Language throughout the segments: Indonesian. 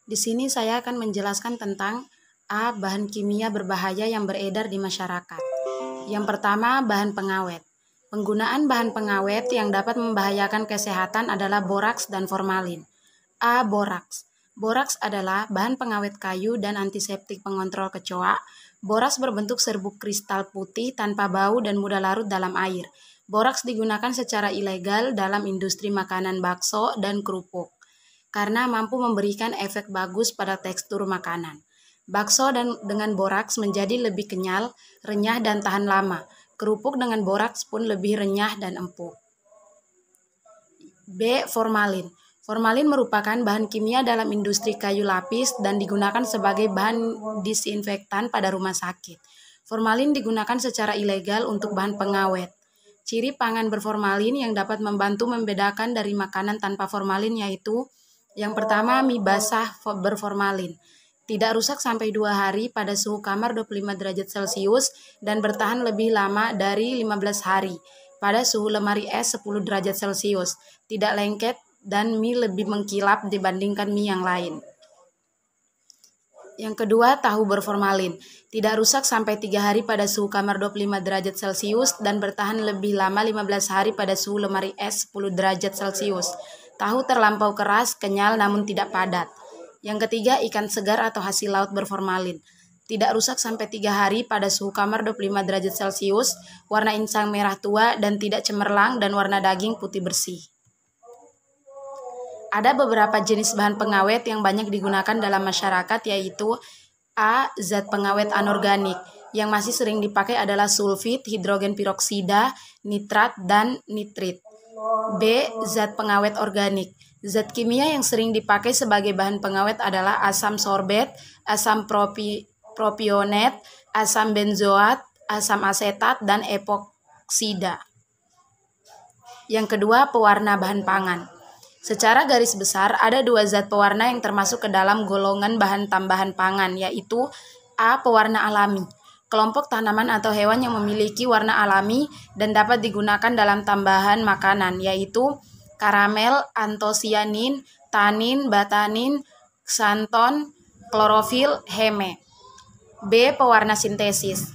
Di sini saya akan menjelaskan tentang bahan kimia berbahaya yang beredar di masyarakat. Yang pertama, bahan pengawet. Penggunaan bahan pengawet yang dapat membahayakan kesehatan adalah boraks dan formalin. Boraks. Boraks adalah bahan pengawet kayu dan antiseptik pengontrol kecoa. Boraks berbentuk serbuk kristal putih tanpa bau dan mudah larut dalam air. Boraks digunakan secara ilegal dalam industri makanan bakso dan kerupuk karena mampu memberikan efek bagus pada tekstur makanan. Bakso dengan boraks menjadi lebih kenyal, renyah, dan tahan lama. Kerupuk dengan boraks pun lebih renyah dan empuk. Formalin. Formalin merupakan bahan kimia dalam industri kayu lapis dan digunakan sebagai bahan disinfektan pada rumah sakit. Formalin digunakan secara ilegal untuk bahan pengawet. Ciri pangan berformalin yang dapat membantu membedakan dari makanan tanpa formalin yaitu yang pertama, mie basah berformalin. Tidak rusak sampai 2 hari pada suhu kamar 25 derajat Celcius dan bertahan lebih lama dari 15 hari pada suhu lemari es 10 derajat Celcius. Tidak lengket dan mie lebih mengkilap dibandingkan mie yang lain. Yang kedua, tahu berformalin. Tidak rusak sampai 3 hari pada suhu kamar 25 derajat Celcius dan bertahan lebih lama 15 hari pada suhu lemari es 10 derajat Celcius. Tahu terlampau keras, kenyal namun tidak padat. Yang ketiga, ikan segar atau hasil laut berformalin. Tidak rusak sampai 3 hari pada suhu kamar 25 derajat Celcius, warna insang merah tua dan tidak cemerlang dan warna daging putih bersih. Ada beberapa jenis bahan pengawet yang banyak digunakan dalam masyarakat yaitu zat pengawet anorganik. Yang masih sering dipakai adalah sulfit, hidrogen peroksida, nitrat, dan nitrit. Zat pengawet organik. Zat kimia yang sering dipakai sebagai bahan pengawet adalah asam sorbet, asam propionet, asam benzoat, asam asetat, dan epoksida. Yang kedua, pewarna bahan pangan. Secara garis besar, ada 2 zat pewarna yang termasuk ke dalam golongan bahan tambahan pangan, yaitu pewarna alami. Kelompok tanaman atau hewan yang memiliki warna alami dan dapat digunakan dalam tambahan makanan, yaitu karamel, antosianin, tanin, batanin, xanton, klorofil, heme. Pewarna sintesis.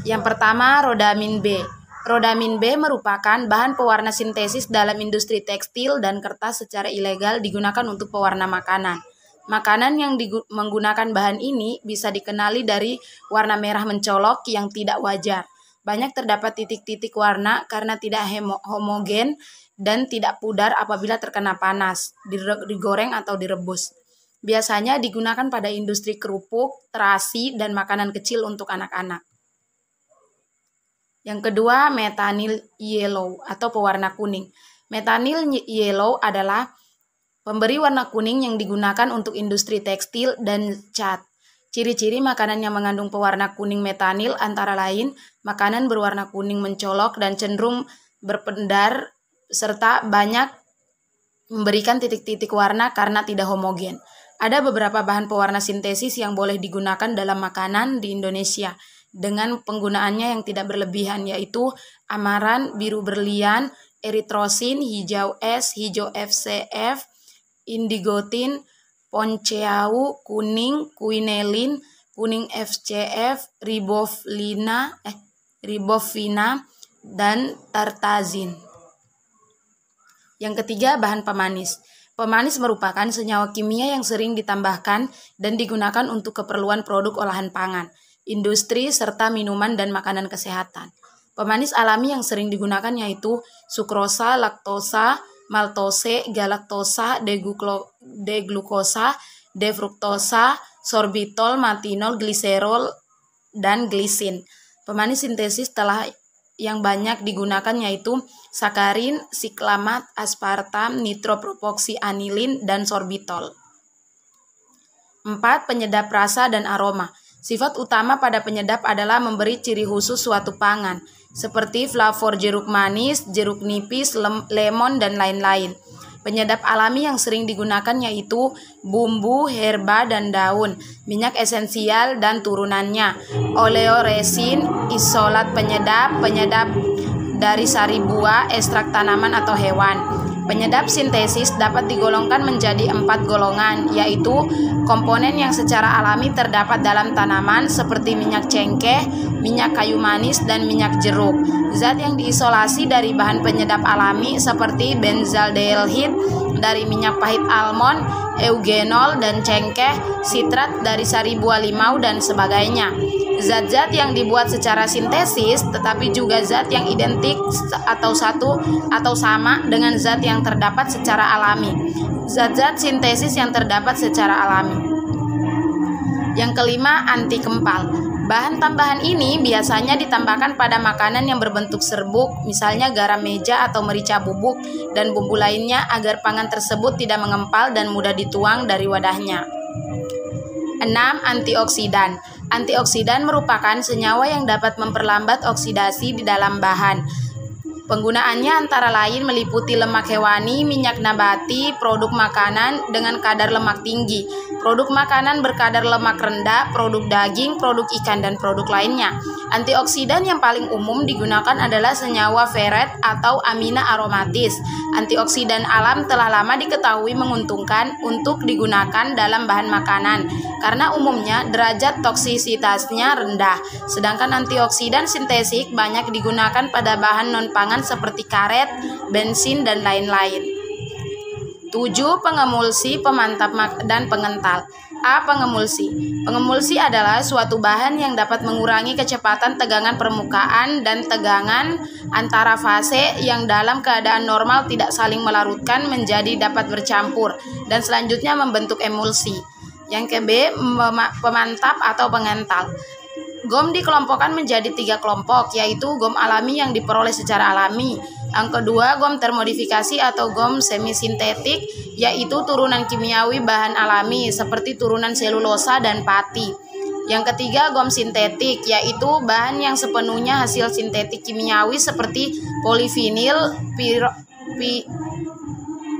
Yang pertama, rodamin B. Rodamin B merupakan bahan pewarna sintesis dalam industri tekstil dan kertas secara ilegal digunakan untuk pewarna makanan. Makanan yang menggunakan bahan ini bisa dikenali dari warna merah mencolok yang tidak wajar. Banyak terdapat titik-titik warna karena tidak homogen dan tidak pudar apabila terkena panas, digoreng atau direbus. Biasanya digunakan pada industri kerupuk, terasi, dan makanan kecil untuk anak-anak. Yang kedua, methanol yellow atau pewarna kuning. Methanol yellow adalah pemberi warna kuning yang digunakan untuk industri tekstil dan cat. Ciri-ciri makanan yang mengandung pewarna kuning metanil antara lain makanan berwarna kuning mencolok dan cenderung berpendar serta banyak memberikan titik-titik warna karena tidak homogen. Ada beberapa bahan pewarna sintesis yang boleh digunakan dalam makanan di Indonesia dengan penggunaannya yang tidak berlebihan yaitu amaran, biru berlian, eritrosin, hijau es, hijau FCF, indigotin, ponceau, kuning, quinelin, kuning FCF, ribofina, dan tartazin. Yang ketiga, bahan pemanis. Pemanis merupakan senyawa kimia yang sering ditambahkan dan digunakan untuk keperluan produk olahan pangan, industri, serta minuman dan makanan kesehatan. Pemanis alami yang sering digunakan yaitu sukrosa, laktosa, maltose, galaktosa, deglukosa, defruktosa, sorbitol, matinol, gliserol, dan glisin. Pemanis sintesis yang banyak digunakan yaitu sakarin, siklamat, aspartam, nitropropoksianilin, dan sorbitol. 4. Penyedap rasa dan aroma. Sifat utama pada penyedap adalah memberi ciri khusus suatu pangan, seperti flavor jeruk manis, jeruk nipis, lemon, dan lain-lain. Penyedap alami yang sering digunakan yaitu bumbu, herba, dan daun, minyak esensial dan turunannya, oleoresin, isolat penyedap, penyedap dari sari buah, ekstrak tanaman atau hewan. Penyedap sintesis dapat digolongkan menjadi 4 golongan, yaitu komponen yang secara alami terdapat dalam tanaman seperti minyak cengkeh, minyak kayu manis, dan minyak jeruk. Zat yang diisolasi dari bahan penyedap alami seperti benzaldehyde dari minyak pahit almond, eugenol dan cengkeh, sitrat dari sari buah limau, dan sebagainya. Zat-zat yang dibuat secara sintesis tetapi juga zat yang identik atau sama dengan zat yang terdapat secara alami. Zat-zat sintesis yang terdapat secara alami. Yang kelima, anti kempal. Bahan tambahan ini biasanya ditambahkan pada makanan yang berbentuk serbuk, misalnya garam meja atau merica bubuk, dan bumbu lainnya agar pangan tersebut tidak mengempal dan mudah dituang dari wadahnya. 6. Antioksidan. Antioksidan merupakan senyawa yang dapat memperlambat oksidasi di dalam bahan. Penggunaannya antara lain meliputi lemak hewani, minyak nabati, produk makanan dengan kadar lemak tinggi, produk makanan berkadar lemak rendah, produk daging, produk ikan, dan produk lainnya. Antioksidan yang paling umum digunakan adalah senyawa feret atau amina aromatis. Antioksidan alam telah lama diketahui menguntungkan untuk digunakan dalam bahan makanan karena umumnya derajat toksisitasnya rendah. Sedangkan antioksidan sintetik banyak digunakan pada bahan non-pangan seperti karet, bensin, dan lain-lain. 7. Pengemulsi, pemantap dan pengental. A. Pengemulsi. Pengemulsi adalah suatu bahan yang dapat mengurangi kecepatan tegangan permukaan dan tegangan antara fase yang dalam keadaan normal tidak saling melarutkan menjadi dapat bercampur dan selanjutnya membentuk emulsi. Yang ke B. Pemantap atau pengental. Gom dikelompokkan menjadi 3 kelompok, yaitu gom alami yang diperoleh secara alami. Yang kedua, gom termodifikasi atau gom semisintetik, yaitu turunan kimiawi bahan alami seperti turunan selulosa dan pati. Yang ketiga, gom sintetik, yaitu bahan yang sepenuhnya hasil sintetik kimiawi seperti polivinil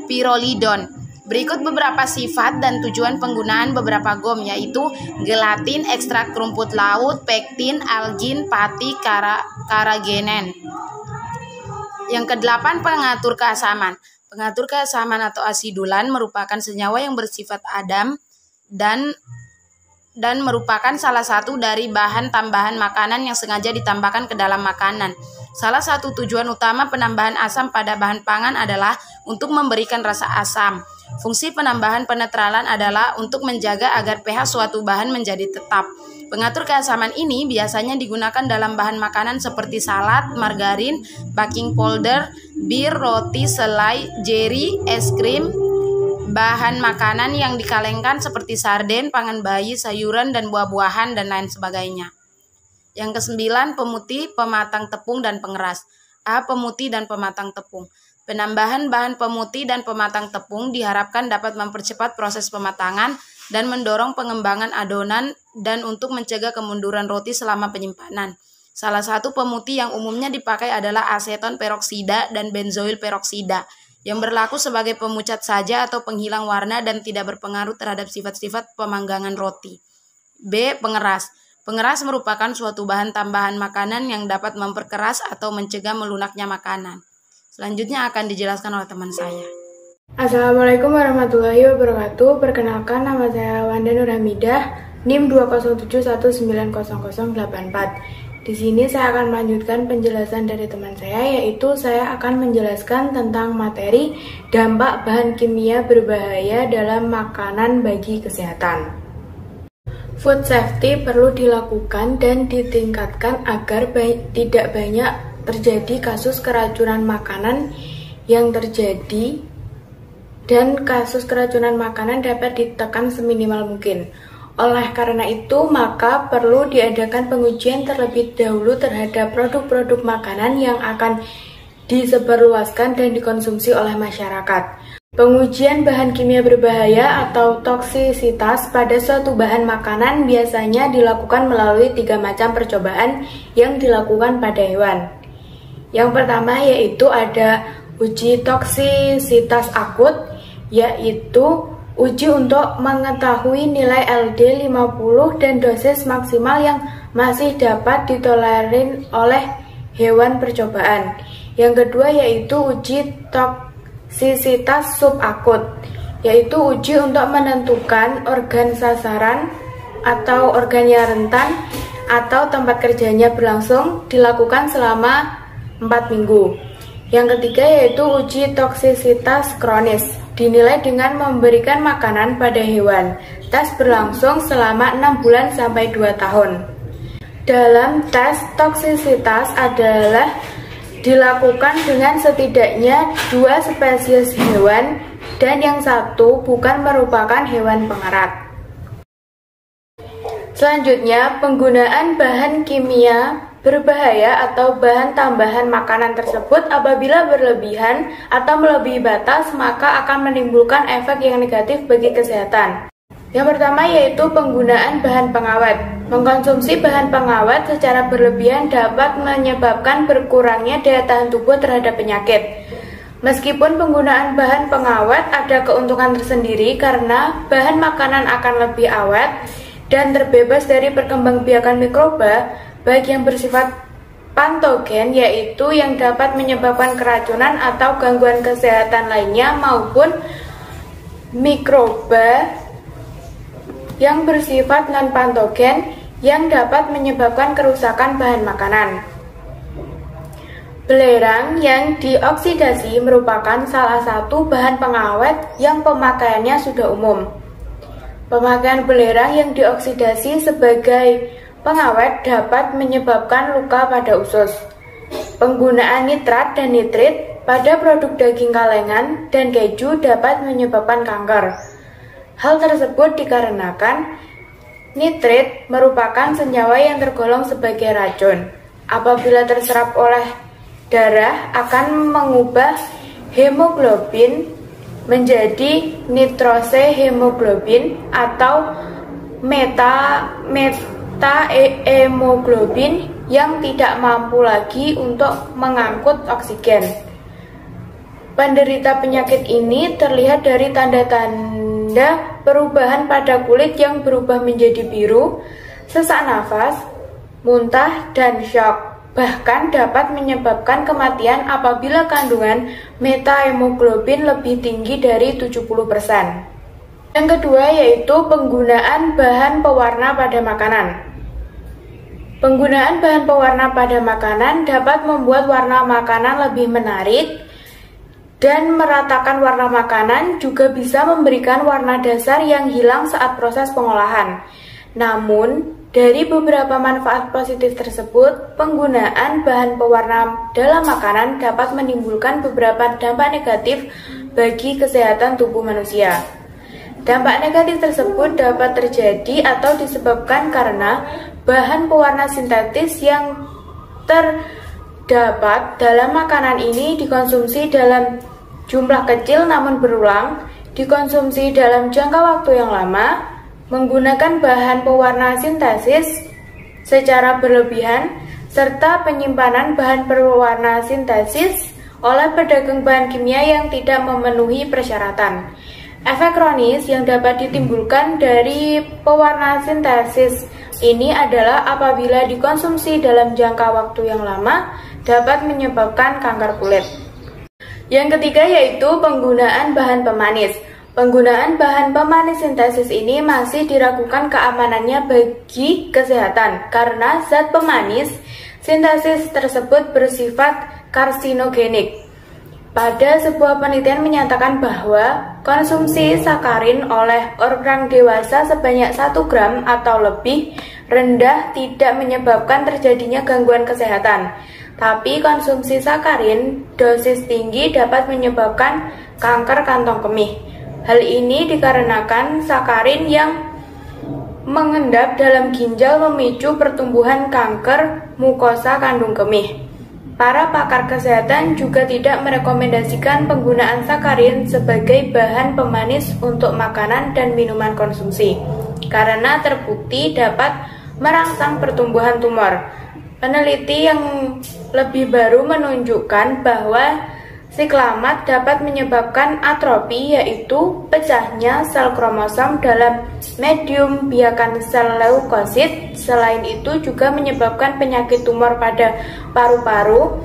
pirolidon. Berikut beberapa sifat dan tujuan penggunaan beberapa gom, yaitu gelatin, ekstrak rumput laut, pektin, algin, pati, karagenen. Yang ke-8, pengatur keasaman. Pengatur keasaman atau asidulan merupakan senyawa yang bersifat adam dan merupakan salah satu dari bahan tambahan makanan yang sengaja ditambahkan ke dalam makanan. Salah satu tujuan utama penambahan asam pada bahan pangan adalah untuk memberikan rasa asam. Fungsi penambahan penetralan adalah untuk menjaga agar pH suatu bahan menjadi tetap. Pengatur keasaman ini biasanya digunakan dalam bahan makanan seperti salad, margarin, baking powder, bir, roti, selai, jelly, es krim, bahan makanan yang dikalengkan seperti sarden, pangan bayi, sayuran, dan buah-buahan, dan lain sebagainya. Yang ke-9, pemutih, pematang tepung, dan pengeras. A. Pemutih dan pematang tepung. Penambahan bahan pemutih dan pematang tepung diharapkan dapat mempercepat proses pematangan dan mendorong pengembangan adonan dan untuk mencegah kemunduran roti selama penyimpanan. Salah satu pemutih yang umumnya dipakai adalah aseton peroksida dan benzoil peroksida, yang berlaku sebagai pemucat saja atau penghilang warna dan tidak berpengaruh terhadap sifat-sifat pemanggangan roti. B. Pengeras. Pengeras merupakan suatu bahan tambahan makanan yang dapat memperkeras atau mencegah melunaknya makanan. Selanjutnya akan dijelaskan oleh teman saya. Assalamualaikum warahmatullahi wabarakatuh. Perkenalkan, nama saya Wanda Nur Hamidah, NIM 207110084. Di sini saya akan melanjutkan penjelasan dari teman saya, yaitu saya akan menjelaskan tentang materi dampak bahan kimia berbahaya dalam makanan bagi kesehatan. Food safety perlu dilakukan dan ditingkatkan agar tidak banyak terjadi kasus keracunan makanan yang terjadi dan kasus keracunan makanan dapat ditekan seminimal mungkin. Oleh karena itu, maka perlu diadakan pengujian terlebih dahulu terhadap produk-produk makanan yang akan disebarluaskan dan dikonsumsi oleh masyarakat. Pengujian bahan kimia berbahaya atau toksisitas pada suatu bahan makanan biasanya dilakukan melalui 3 macam percobaan yang dilakukan pada hewan. Yang pertama yaitu ada uji toksisitas akut, yaitu uji untuk mengetahui nilai LD 50 dan dosis maksimal yang masih dapat ditolerir oleh hewan percobaan. Yang kedua yaitu uji toksisitas toksisitas subakut, yaitu uji untuk menentukan organ sasaran atau organ yang rentan atau tempat kerjanya berlangsung dilakukan selama 4 minggu. Yang ketiga yaitu uji toksisitas kronis, dinilai dengan memberikan makanan pada hewan. Tes berlangsung selama 6 bulan sampai 2 tahun. Dalam tes toksisitas adalah dilakukan dengan setidaknya 2 spesies hewan dan yang satu bukan merupakan hewan pengerat. Selanjutnya, penggunaan bahan kimia berbahaya atau bahan tambahan makanan tersebut apabila berlebihan atau melebihi batas maka akan menimbulkan efek yang negatif bagi kesehatan. Yang pertama yaitu penggunaan bahan pengawet. Mengkonsumsi bahan pengawet secara berlebihan dapat menyebabkan berkurangnya daya tahan tubuh terhadap penyakit. Meskipun penggunaan bahan pengawet ada keuntungan tersendiri karena bahan makanan akan lebih awet dan terbebas dari perkembangbiakan mikroba, baik yang bersifat patogen yaitu yang dapat menyebabkan keracunan atau gangguan kesehatan lainnya maupun mikroba yang bersifat non-patogen yang dapat menyebabkan kerusakan bahan makanan. Belerang yang dioksidasi merupakan salah satu bahan pengawet yang pemakaiannya sudah umum. Pemakaian belerang yang dioksidasi sebagai pengawet dapat menyebabkan luka pada usus. Penggunaan nitrat dan nitrit pada produk daging kalengan dan keju dapat menyebabkan kanker. Hal tersebut dikarenakan nitrit merupakan senyawa yang tergolong sebagai racun. Apabila terserap oleh darah akan mengubah hemoglobin menjadi nitrose hemoglobin atau metahemoglobin yang tidak mampu lagi untuk mengangkut oksigen. Penderita penyakit ini terlihat dari tanda-tanda perubahan pada kulit yang berubah menjadi biru, sesak nafas, muntah, dan syok. Bahkan dapat menyebabkan kematian apabila kandungan metahemoglobin lebih tinggi dari 70%. Yang kedua yaitu penggunaan bahan pewarna pada makanan. Penggunaan bahan pewarna pada makanan dapat membuat warna makanan lebih menarik dan meratakan warna makanan, juga bisa memberikan warna dasar yang hilang saat proses pengolahan. Namun, dari beberapa manfaat positif tersebut, penggunaan bahan pewarna dalam makanan dapat menimbulkan beberapa dampak negatif bagi kesehatan tubuh manusia. Dampak negatif tersebut dapat terjadi atau disebabkan karena bahan pewarna sintetis yang terdapat dalam makanan ini dikonsumsi dalam jumlah kecil namun berulang, dikonsumsi dalam jangka waktu yang lama, menggunakan bahan pewarna sintesis secara berlebihan, serta penyimpanan bahan pewarna sintesis oleh pedagang bahan kimia yang tidak memenuhi persyaratan. Efek kronis yang dapat ditimbulkan dari pewarna sintesis ini adalah apabila dikonsumsi dalam jangka waktu yang lama dapat menyebabkan kanker kulit. Yang ketiga yaitu penggunaan bahan pemanis. Penggunaan bahan pemanis sintesis ini masih diragukan keamanannya bagi kesehatan karena zat pemanis sintesis tersebut bersifat karsinogenik. Pada sebuah penelitian menyatakan bahwa konsumsi sakarin oleh orang dewasa sebanyak 1 gram atau lebih rendah tidak menyebabkan terjadinya gangguan kesehatan. Tapi konsumsi sakarin dosis tinggi dapat menyebabkan kanker kantong kemih. Hal ini dikarenakan sakarin yang mengendap dalam ginjal memicu pertumbuhan kanker mukosa kandung kemih. Para pakar kesehatan juga tidak merekomendasikan penggunaan sakarin sebagai bahan pemanis untuk makanan dan minuman konsumsi, karena terbukti dapat merangsang pertumbuhan tumor. Peneliti yang lebih baru menunjukkan bahwa siklamat dapat menyebabkan atrofi, yaitu pecahnya sel kromosom dalam medium biakan sel leukosit. Selain itu juga menyebabkan penyakit tumor pada paru-paru,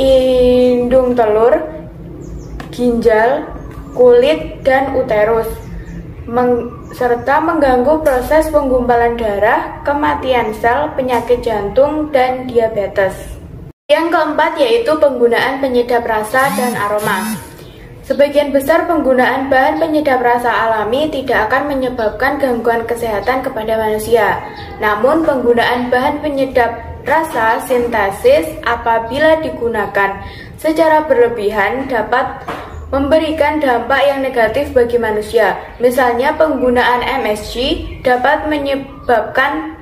indung telur, ginjal, kulit, dan uterus, serta mengganggu proses penggumpalan darah, kematian sel, penyakit jantung, dan diabetes. Yang keempat yaitu penggunaan penyedap rasa dan aroma. Sebagian besar penggunaan bahan penyedap rasa alami tidak akan menyebabkan gangguan kesehatan kepada manusia. Namun penggunaan bahan penyedap rasa sintesis apabila digunakan secara berlebihan dapat memberikan dampak yang negatif bagi manusia. Misalnya penggunaan MSG dapat menyebabkan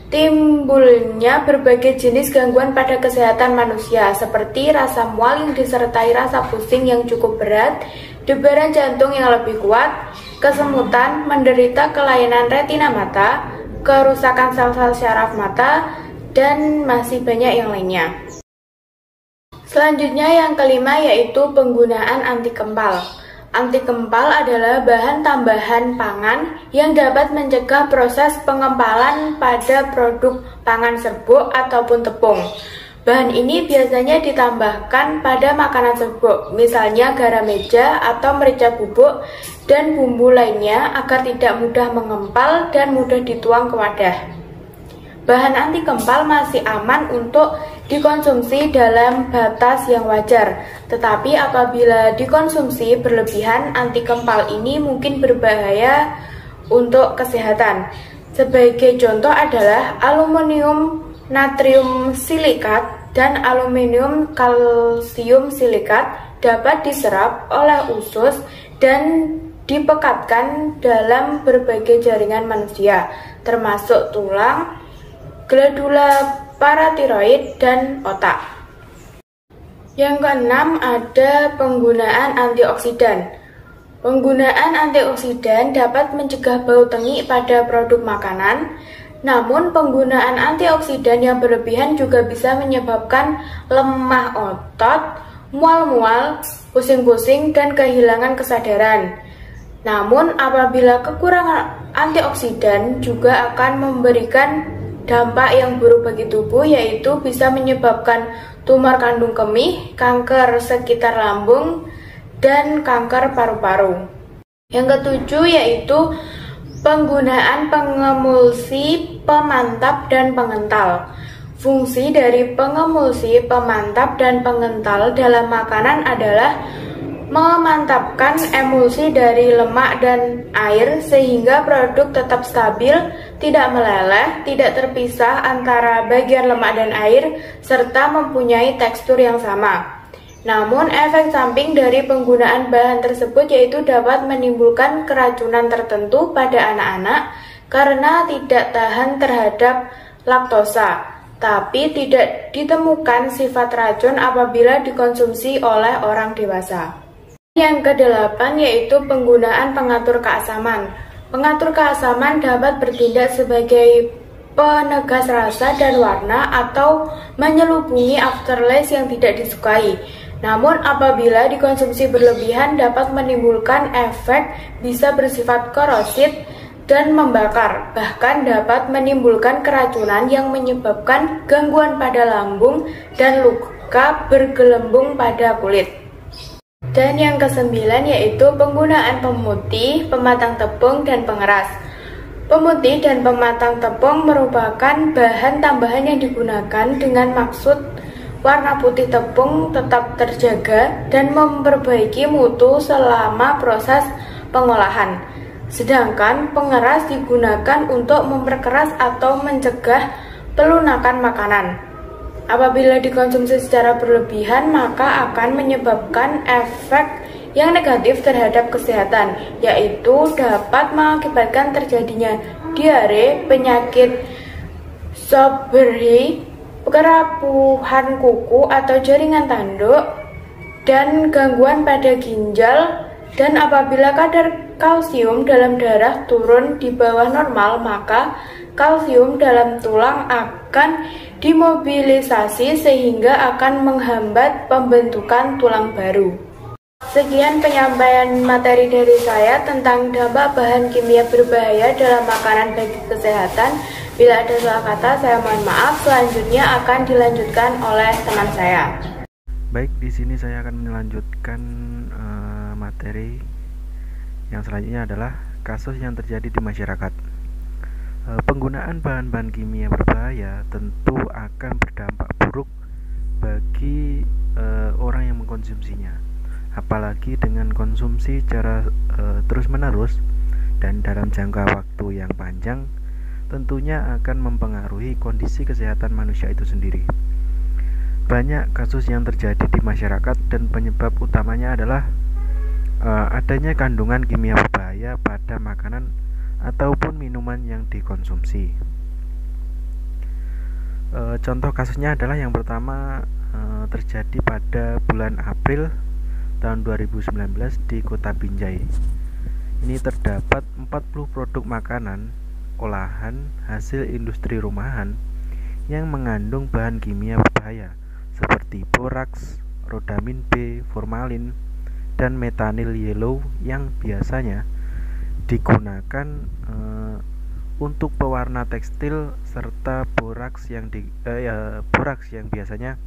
timbulnya berbagai jenis gangguan pada kesehatan manusia seperti rasa mual yang disertai rasa pusing yang cukup berat, debaran jantung yang lebih kuat, kesemutan, menderita kelainan retina mata, kerusakan sel-sel syaraf mata, dan masih banyak yang lainnya. Selanjutnya yang kelima yaitu penggunaan anti kempal. Anti kempal adalah bahan tambahan pangan yang dapat mencegah proses pengempalan pada produk pangan serbuk ataupun tepung. Bahan ini biasanya ditambahkan pada makanan serbuk, misalnya garam meja atau merica bubuk dan bumbu lainnya agar tidak mudah mengempal dan mudah dituang ke wadah. Bahan anti kempal masih aman untuk dikonsumsi dalam batas yang wajar, tetapi apabila dikonsumsi berlebihan, anti kempal ini mungkin berbahaya untuk kesehatan. Sebagai contoh adalah aluminium natrium silikat dan aluminium kalsium silikat dapat diserap oleh usus dan dipekatkan dalam berbagai jaringan manusia, termasuk tulang, glandula paratiroid, dan otak. Yang keenam ada penggunaan antioksidan. Penggunaan antioksidan dapat mencegah bau tengik pada produk makanan, namun penggunaan antioksidan yang berlebihan juga bisa menyebabkan lemah otot, mual-mual, pusing-pusing, dan kehilangan kesadaran. Namun apabila kekurangan antioksidan juga akan memberikan dampak yang buruk bagi tubuh, yaitu bisa menyebabkan tumor kandung kemih, kanker sekitar lambung, dan kanker paru-paru. Yang ketujuh yaitu penggunaan pengemulsi, pemantap, dan pengental. Fungsi dari pengemulsi, pemantap, dan pengental dalam makanan adalah memantapkan emulsi dari lemak dan air sehingga produk tetap stabil, tidak meleleh, tidak terpisah antara bagian lemak dan air, serta mempunyai tekstur yang sama. Namun efek samping dari penggunaan bahan tersebut yaitu dapat menimbulkan keracunan tertentu pada anak-anak karena tidak tahan terhadap laktosa, tapi tidak ditemukan sifat racun apabila dikonsumsi oleh orang dewasa. Yang kedelapan yaitu penggunaan pengatur keasaman. Pengatur keasaman dapat bertindak sebagai penegas rasa dan warna atau menyelubungi aftertaste yang tidak disukai. Namun apabila dikonsumsi berlebihan dapat menimbulkan efek bisa bersifat korosif dan membakar, bahkan dapat menimbulkan keracunan yang menyebabkan gangguan pada lambung dan luka bergelembung pada kulit. Dan yang kesembilan yaitu penggunaan pemutih, pematang tepung, dan pengeras. Pemutih dan pematang tepung merupakan bahan tambahan yang digunakan dengan maksud warna putih tepung tetap terjaga dan memperbaiki mutu selama proses pengolahan. Sedangkan pengeras digunakan untuk memperkeras atau mencegah pelunakan makanan. Apabila dikonsumsi secara berlebihan, maka akan menyebabkan efek yang negatif terhadap kesehatan, yaitu dapat mengakibatkan terjadinya diare, penyakit Seborrheic, kerapuhan kuku atau jaringan tanduk, dan gangguan pada ginjal. Dan apabila kadar kalsium dalam darah turun di bawah normal, maka kalsium dalam tulang akan dimobilisasi sehingga akan menghambat pembentukan tulang baru. Sekian penyampaian materi dari saya tentang dampak bahan kimia berbahaya dalam makanan bagi kesehatan. Bila ada salah kata, saya mohon maaf. Selanjutnya akan dilanjutkan oleh teman saya. Baik, di sini saya akan melanjutkan materi yang selanjutnya adalah kasus yang terjadi di masyarakat. Penggunaan bahan-bahan kimia berbahaya tentu akan berdampak buruk bagi orang yang mengkonsumsinya, apalagi dengan konsumsi secara terus-menerus dan dalam jangka waktu yang panjang, tentunya akan mempengaruhi kondisi kesehatan manusia itu sendiri. Banyak kasus yang terjadi di masyarakat dan penyebab utamanya adalah adanya kandungan kimia berbahaya pada makanan ataupun minuman yang dikonsumsi. Contoh kasusnya adalah yang pertama terjadi pada bulan April tahun 2019 di Kota Binjai. Ini terdapat 40 produk makanan olahan hasil industri rumahan yang mengandung bahan kimia berbahaya seperti boraks, rodamin B, formalin, dan metanil yellow yang biasanya digunakan untuk pewarna tekstil serta boraks yang biasanya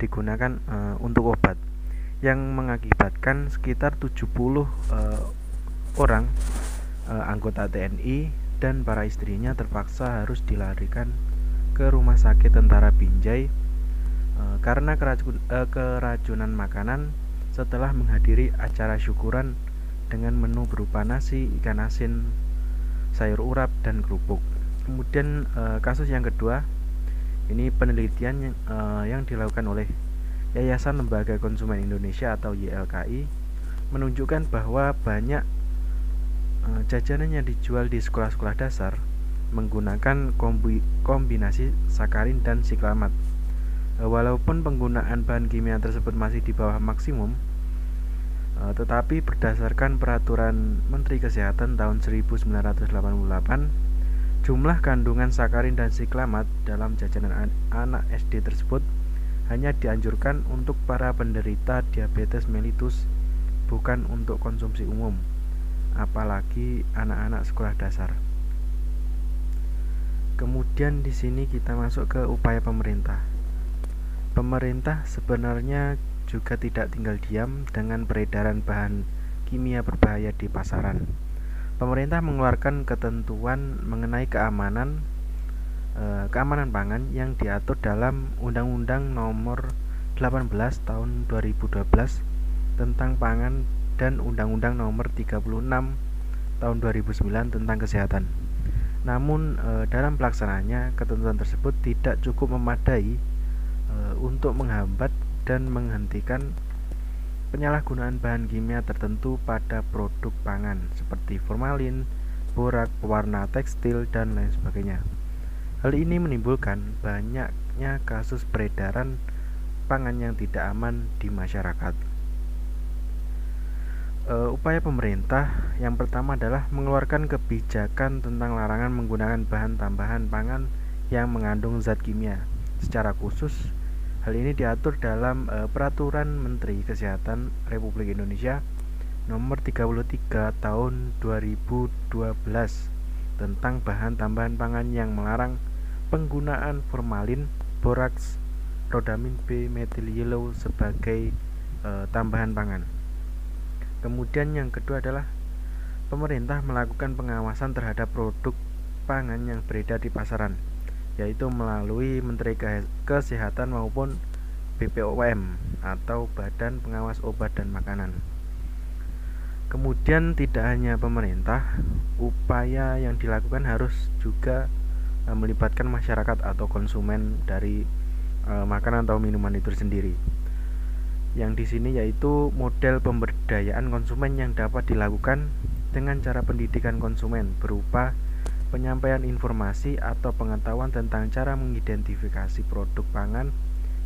digunakan untuk obat, yang mengakibatkan sekitar 70 orang anggota TNI dan para istrinya terpaksa harus dilarikan ke rumah sakit tentara Binjai karena keracunan makanan setelah menghadiri acara syukuran dengan menu berupa nasi, ikan asin, sayur urap, dan kerupuk. Kemudian kasus yang kedua, ini penelitian yang dilakukan oleh Yayasan Lembaga Konsumen Indonesia atau YLKI menunjukkan bahwa banyak jajanan yang dijual di sekolah-sekolah dasar menggunakan kombinasi sakarin dan siklamat. Walaupun penggunaan bahan kimia tersebut masih di bawah maksimum, tetapi berdasarkan peraturan Menteri Kesehatan tahun 1988, jumlah kandungan sakarin dan siklamat dalam jajanan anak SD tersebut hanya dianjurkan untuk para penderita diabetes mellitus, bukan untuk konsumsi umum, apalagi anak-anak sekolah dasar. Kemudian di sini kita masuk ke upaya pemerintah. Pemerintah sebenarnya juga tidak tinggal diam dengan peredaran bahan kimia berbahaya di pasaran. Pemerintah mengeluarkan ketentuan mengenai keamanan pangan yang diatur dalam Undang-Undang Nomor 18 Tahun 2012 tentang pangan dan Undang-Undang Nomor 36 Tahun 2009 tentang kesehatan. Namun dalam pelaksanaannya ketentuan tersebut tidak cukup memadai untuk menghambat dan menghentikan penyalahgunaan bahan kimia tertentu pada produk pangan seperti formalin, borak, pewarna tekstil, dan lain sebagainya. Hal ini menimbulkan banyaknya kasus peredaran pangan yang tidak aman di masyarakat. Upaya pemerintah yang pertama adalah mengeluarkan kebijakan tentang larangan menggunakan bahan tambahan pangan yang mengandung zat kimia. Secara khusus, hal ini diatur dalam Peraturan Menteri Kesehatan Republik Indonesia Nomor 33 Tahun 2012 tentang bahan tambahan pangan yang melarang penggunaan formalin, boraks, rodamin B, metil yellow sebagai tambahan pangan. Kemudian yang kedua adalah pemerintah melakukan pengawasan terhadap produk pangan yang beredar di pasaran, yaitu melalui Menteri Kesehatan maupun BPOM atau Badan Pengawas Obat dan Makanan. Kemudian tidak hanya pemerintah, upaya yang dilakukan harus juga melibatkan masyarakat atau konsumen dari makanan atau minuman itu sendiri. Yang di sini yaitu model pemberdayaan konsumen yang dapat dilakukan dengan cara pendidikan konsumen berupa penyampaian informasi atau pengetahuan tentang cara mengidentifikasi produk pangan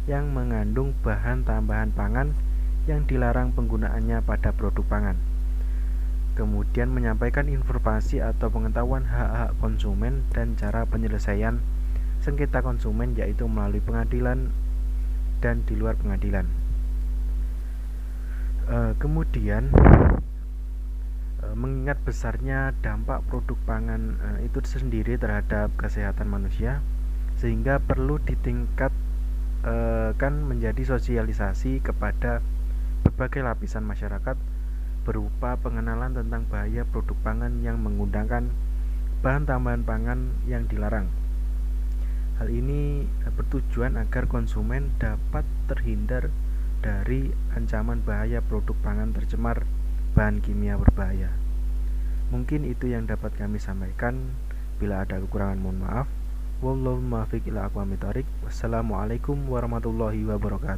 yang mengandung bahan tambahan pangan yang dilarang penggunaannya pada produk pangan. Kemudian menyampaikan informasi atau pengetahuan hak-hak konsumen dan cara penyelesaian sengketa konsumen, yaitu melalui pengadilan dan di luar pengadilan. Kemudian mengingat besarnya dampak produk pangan itu sendiri terhadap kesehatan manusia, sehingga perlu ditingkatkan menjadi sosialisasi kepada berbagai lapisan masyarakat berupa pengenalan tentang bahaya produk pangan yang menggunakan bahan tambahan pangan yang dilarang. Hal ini bertujuan agar konsumen dapat terhindar dari ancaman bahaya produk pangan tercemar bahan kimia berbahaya. Mungkin itu yang dapat kami sampaikan. Bila ada kekurangan mohon maaf. Wallahu muwaffiq ila aqwamit thoriq. Wassalamualaikum warahmatullahi wabarakatuh.